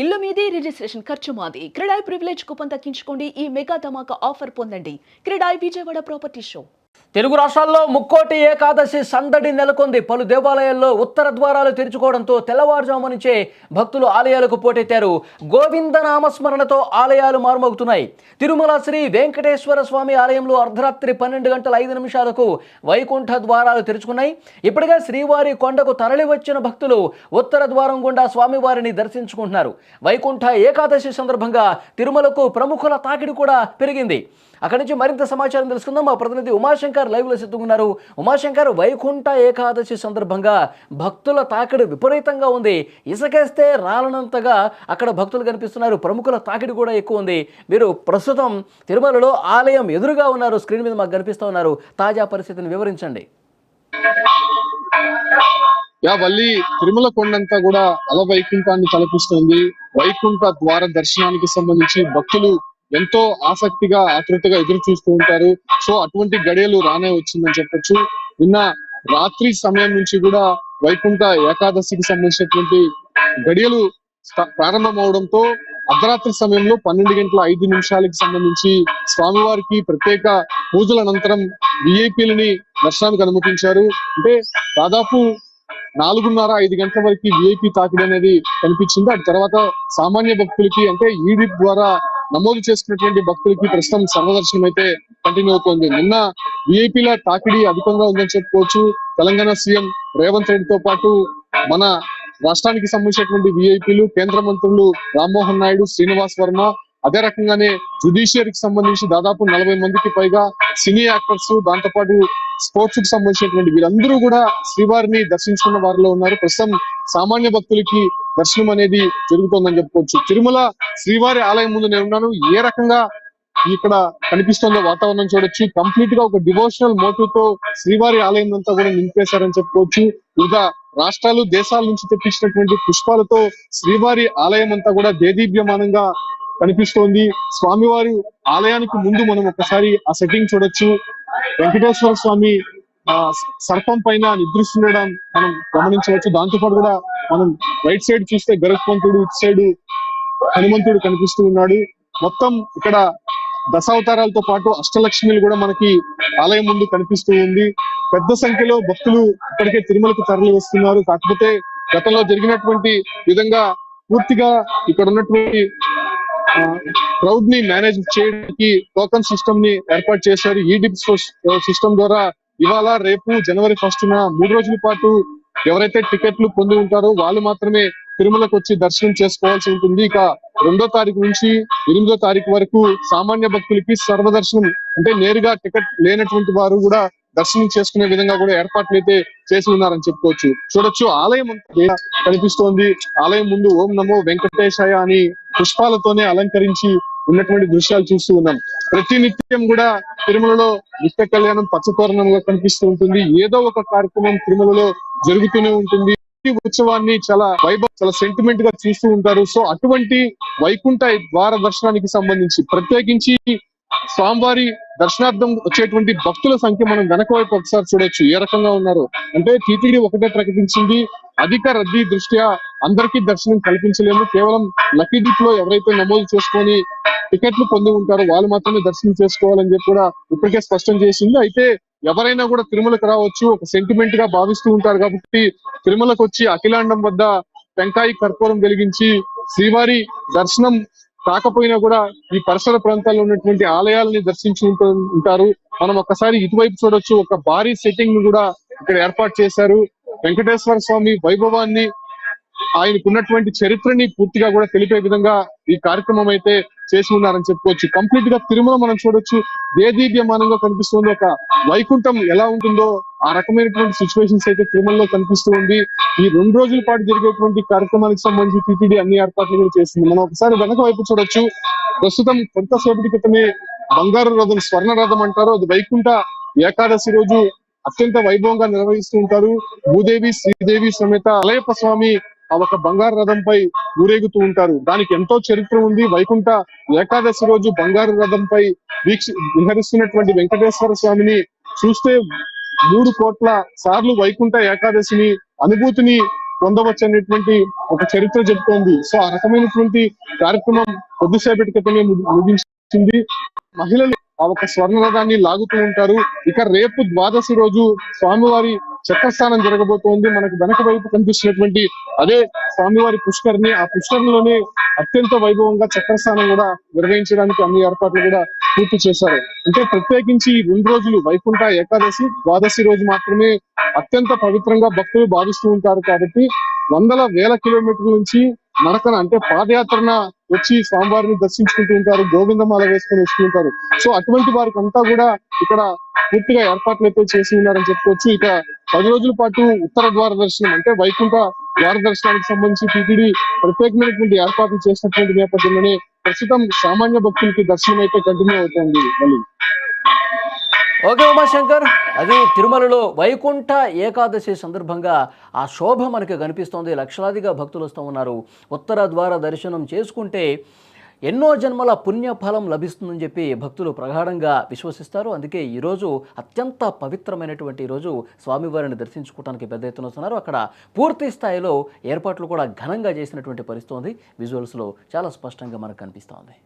ఇల్లు మీది రిజిస్ట్రేషన్ ఖర్చు మాది. క్రెడాయ్ ప్రివిలేజ్ కూపన్ దక్కించుకోండి. ఈ మెగా ధమాకా ఆఫర్ పొందండి. CREDAI Vijayawada property show. తెలుగు రాష్ట్రాల్లో ముక్కోటి ఏకాదశి సందడి నెలకొంది. పలు దేవాలయాల్లో ఉత్తర ద్వారాలు తెరుచుకోవడంతో తెల్లవారుజాము నుంచే భక్తులు ఆలయాలకు పోటెత్తారు. గోవింద నామస్మరణతో ఆలయాలు మారుమోగుతున్నాయి. తిరుమల శ్రీ వెంకటేశ్వర స్వామి ఆలయంలో అర్ధరాత్రి 12:05 వైకుంఠ ద్వారాలు తెరుచుకున్నాయి. ఇప్పటికే శ్రీవారి కొండకు తరలి వచ్చిన భక్తులు ఉత్తర ద్వారం గుండా స్వామివారిని దర్శించుకుంటున్నారు. వైకుంఠ ఏకాదశి సందర్భంగా తిరుమలకు ప్రముఖుల తాకిడి కూడా పెరిగింది. అక్కడి నుంచి మరింత సమాచారం తెలుసుకుందాం. మా ప్రతినిధి ఉమాశంకర్ లైవ్లో సిద్ధంగా. ఉమాశంకర్, వైకుంఠ ఏకాదశి సందర్భంగా భక్తుల తాకిడి విపరీతంగా ఉంది. ఇసుకేస్తే రాలనంతగా అక్కడ భక్తులు కనిపిస్తున్నారు. ప్రముఖుల తాకిడి కూడా ఎక్కువ ఉంది. మీరు ప్రస్తుతం తిరుమలలో ఆలయం ఎదురుగా ఉన్నారు. స్క్రీన్ మీద మాకు కనిపిస్తూ ఉన్నారు. తాజా పరిస్థితిని వివరించండి. వల్లి, తిరుమల కొండంతా కూడా అలవైకుంఠాన్ని తలపిస్తుంది. వైకుంఠ ద్వార దర్శనానికి సంబంధించి భక్తులు ఎంతో ఆసక్తిగా ఆతృతగా ఎదురు చూస్తూ ఉంటారు. సో అటువంటి గడియలు రానే వచ్చిందని చెప్పొచ్చు. నిన్న రాత్రి సమయం నుంచి కూడా వైకుంఠ ఏకాదశికి సంబంధించినటువంటి గడియలు ప్రారంభం అవడంతో అర్ధరాత్రి సమయంలో 12:05 సంబంధించి స్వామివారికి ప్రత్యేక పూజల అనంతరం విఐపీలని దర్శనానికి అనుమతించారు. అంటే దాదాపు 4:30-5 గంటల వరకు విఐపీ తాకిడి అనేది కనిపించింది. ఆ తర్వాత సామాన్య భక్తులకి, అంటే ఈడీ ద్వారా నమోదు చేసుకున్నటువంటి భక్తులకి ప్రస్తుతం సర్వదర్శనం అయితే కంటిన్యూ అవుతోంది. నిన్న విఐపీల తాకిడి అధికంగా ఉందని చెప్పుకోవచ్చు. తెలంగాణ సీఎం రేవంత్ రెడ్డితో పాటు మన రాష్ట్రానికి సంబంధించినటువంటి విఐపీలు, కేంద్ర మంత్రులు రామ్మోహన్ నాయుడు, శ్రీనివాస్ వర్మ, అదే రకంగానే జుడిషియరీకి సంబంధించి దాదాపు 40 మందికి పైగా సినీ యాక్టర్స్, దాంతోపాటు స్పోర్ట్స్ కి సంబంధించినటువంటి వీరందరూ కూడా శ్రీవారిని దర్శించుకున్న వారిలో ఉన్నారు. ప్రస్తుతం సామాన్య భక్తులకి దర్శనం అనేది జరుగుతోందని చెప్పుకోవచ్చు. తిరుమల శ్రీవారి ఆలయం ముందు నేను ఉన్నాను. ఏ రకంగా ఇక్కడ కనిపిస్తుందో వాతావరణం చూడొచ్చు. కంప్లీట్ గా ఒక డివోషనల్ మోటివ్ తో శ్రీవారి ఆలయం అంతా కూడా నింపేశారని చెప్పుకోవచ్చు. వివిధ రాష్ట్రాలు, దేశాల నుంచి తెప్పించినటువంటి పుష్పాలతో శ్రీవారి ఆలయం అంతా కూడా దేదీప్యమానంగా కనిపిస్తోంది. స్వామివారి ఆలయానికి ముందు మనం ఒకసారి ఆ సెట్టింగ్ చూడొచ్చు. వెంకటేశ్వర స్వామి సర్పం పైన నిద్రిస్తుండడం మనం గమనించవచ్చు. దాంతోపాటు కూడా మనం రైట్ సైడ్ చూస్తే గరుత్మంతుడు, ఇటు సైడ్ హనుమంతుడు కనిపిస్తూ ఉన్నాడు. మొత్తం ఇక్కడ దశావతారాలతో పాటు అష్టలక్ష్మిలు కూడా మనకి ఆలయం ముందు కనిపిస్తూ ఉంది. పెద్ద సంఖ్యలో భక్తులు ఇప్పటికే తిరుమలకు తరలి వస్తున్నారు. కాకపోతే గతంలో జరిగినటువంటి విధంగా పూర్తిగా ఇక్కడ ఉన్నటువంటి క్రౌడ్ ని మేనేజ్ చేయడానికి టోకన్ సిస్టమ్ ని ఏర్పాటు చేశారు. ఈడిప్ సిస్టమ్ ద్వారా ఇవాళ, రేపు జనవరి 1న 3 రోజుల పాటు ఎవరైతే టికెట్లు పొంది ఉంటారో వాళ్ళు మాత్రమే తిరుమలకు వచ్చి దర్శనం చేసుకోవాల్సి ఉంటుంది. ఇక 2వ తారీఖు నుంచి 8వ తారీఖు వరకు సామాన్య భక్తులకి సర్వదర్శనం, అంటే నేరుగా టికెట్ లేనటువంటి వారు కూడా దర్శనం చేసుకునే విధంగా కూడా ఏర్పాట్లు అయితే చేసి ఉన్నారని చెప్పుకోవచ్చు. చూడొచ్చు, ఆలయం అంతా కనిపిస్తోంది. ఆలయం ముందు ఓం నమో వెంకటేశాయ అని పుష్పాలతోనే అలంకరించి ఉన్నటువంటి దృశ్యాలు చూస్తూ ఉన్నాం. ప్రతి నిత్యం కూడా తిరుమలలో నిత్య కళ్యాణం పచ్చతోరణంగా కనిపిస్తూ ఉంటుంది. ఏదో ఒక కార్యక్రమం తిరుమలలో జరుగుతూనే ఉంటుంది. ఈ ఉత్సవాన్ని చాలా చాలా సెంటిమెంట్ గా చూస్తూ ఉంటారు. సో అటువంటి వైకుంఠ ద్వార దర్శనానికి సంబంధించి ప్రత్యేకించి స్వామివారి దర్శనార్థం వచ్చేటువంటి భక్తుల సంఖ్య మనం వెనక వైపు ఒకసారి చూడొచ్చు. ఏ రకంగా ఉన్నారు అంటే, టీటీడీ ఒకటే ప్రకటించింది, అధిక రద్దీ దృష్ట్యా అందరికీ దర్శనం కల్పించలేము, కేవలం లక్కీ డిప్ లో ఎవరైతే నమోదు చేసుకొని టికెట్లు పొంది ఉంటారో వాళ్ళు మాత్రమే దర్శనం చేసుకోవాలని చెప్పి కూడా ఇప్పటికే స్పష్టం చేసింది. అయితే ఎవరైనా కూడా తిరుమలకు రావచ్చు, ఒక సెంటిమెంట్ గా భావిస్తూ ఉంటారు కాబట్టి తిరుమలకు వచ్చి అఖిలాండం వద్ద టెంకాయి కర్పూరం వెలిగించి శ్రీవారి దర్శనం కాకపోయినా కూడా ఈ పరిసర ప్రాంతాల్లో ఉన్నటువంటి ఆలయాలని దర్శించుకుంటూ ఉంటారు. మనం ఒక్కసారి ఇటువైపు చూడొచ్చు, ఒక భారీ సెట్టింగ్ ను కూడా ఇక్కడ ఏర్పాటు చేశారు. వెంకటేశ్వర స్వామి వైభవాన్ని, ఆయనకున్నటువంటి చరిత్రని పూర్తిగా కూడా తెలిపే విధంగా ఈ కార్యక్రమం అయితే చేసి ఉన్నారని చెప్పుకోవచ్చు. కంప్లీట్ గా తిరుమల మనం చూడొచ్చు, దేదీప్యమానంగా కనిపిస్తుంది. ఒక వైకుంఠం ఎలా ఉంటుందో ఆ రకమైనటువంటి సిచ్యువేషన్స్ అయితే తిరుమలలో కనిపిస్తూ ఉంది. ఈ 2 రోజుల పాటు జరిగేటువంటి కార్యక్రమానికి సంబంధించి టీటీడీ అన్ని ఏర్పాట్లు కూడా చేసింది. మనం ఒకసారి వెనక వైపు చూడొచ్చు. ప్రస్తుతం కొంతసేపటి క్రితమే బంగారు రథం, స్వర్ణ రథం అంటారు, అది వైకుంఠ ఏకాదశి రోజు అత్యంత వైభవంగా నిర్వహిస్తూ ఉంటారు. భూదేవి, శ్రీదేవి సమేత అలయప్ప స్వామి ఒక బంగారు రథంపై ఊరేగుతూ ఉంటారు. దానికి ఎంతో చరిత్ర ఉంది. వైకుంఠ ఏకాదశి రోజు బంగారు రథంపై విహరిస్తున్నటువంటి వెంకటేశ్వర స్వామిని చూస్తే 3 కోట్ల సార్లు వైకుంఠ ఏకాదశిని అనుభూతిని పొందవచ్చు అనేటువంటి ఒక చరిత్ర చెప్తోంది. సో ఆ రకమైనటువంటి కార్యక్రమం కొద్దిసేపటి క్రితమే ముగించింది. మహిళలు ఆ ఒక స్వర్ణ రథాన్ని లాగుతూ ఉంటారు. ఇక రేపు ద్వాదశి రోజు స్వామివారి చక్రస్నానం జరగబోతోంది. మనకు వెనక వైపు కనిపిస్తున్నటువంటి అదే స్వామివారి పుష్కరిణి. ఆ పుష్కరిణిలోనే అత్యంత వైభవంగా చక్రస్నానం కూడా నిర్వహించడానికి అన్ని ఏర్పాట్లు కూడా పూర్తి చేశారు. అంటే ప్రత్యేకించి ఈ 2 రోజులు వైకుంఠ ఏకాదశి, ద్వాదశి రోజు మాత్రమే అత్యంత పవిత్రంగా భక్తులు భావిస్తూ ఉంటారు. కాబట్టి వందల వేల కిలోమీటర్ల నుంచి నడకన అంటే పాదయాత్రన వచ్చి స్వామివారిని దర్శించుకుంటూ ఉంటారు, గోవిందమాల వేసుకొని వస్తూ ఉంటారు. సో అటువంటి వారికి అంతా కూడా ఇక్కడ పూర్తిగా ఏర్పాట్లు అయితే చేసి ఉన్నారని చెప్పుకోవచ్చు. ఇక 10 రోజుల పాటు ఉత్తర ద్వార దర్శనం అంటే వైకుంఠ ద్వార దర్శనానికి సంబంధించి టీటీడీ ప్రత్యేకమైనటువంటి ఏర్పాట్లు చేసినటువంటి నేపథ్యంలోనే ప్రస్తుతం సామాన్య భక్తులకి దర్శనం అయితే కంటిన్యూ అవుతుంది. మళ్ళీ ఓకే ఉమాశంకర్, అది తిరుమలలో వైకుంఠ ఏకాదశి సందర్భంగా ఆ శోభ మనకి కనిపిస్తోంది. లక్షలాదిగా భక్తులు వస్తూ ఉన్నారు. ఉత్తర ద్వార దర్శనం చేసుకుంటే ఎన్నో జన్మల పుణ్యఫలం లభిస్తుందని చెప్పి భక్తులు ప్రగాఢంగా విశ్వసిస్తారు. అందుకే ఈరోజు అత్యంత పవిత్రమైనటువంటి రోజు స్వామివారిని దర్శించుకోవడానికి పెద్ద ఎత్తున వస్తున్నారు. అక్కడ పూర్తి స్థాయిలో ఏర్పాట్లు కూడా ఘనంగా చేసినటువంటి పరిస్థితి ఉంది. విజువల్స్లో చాలా స్పష్టంగా మనకు కనిపిస్తోంది.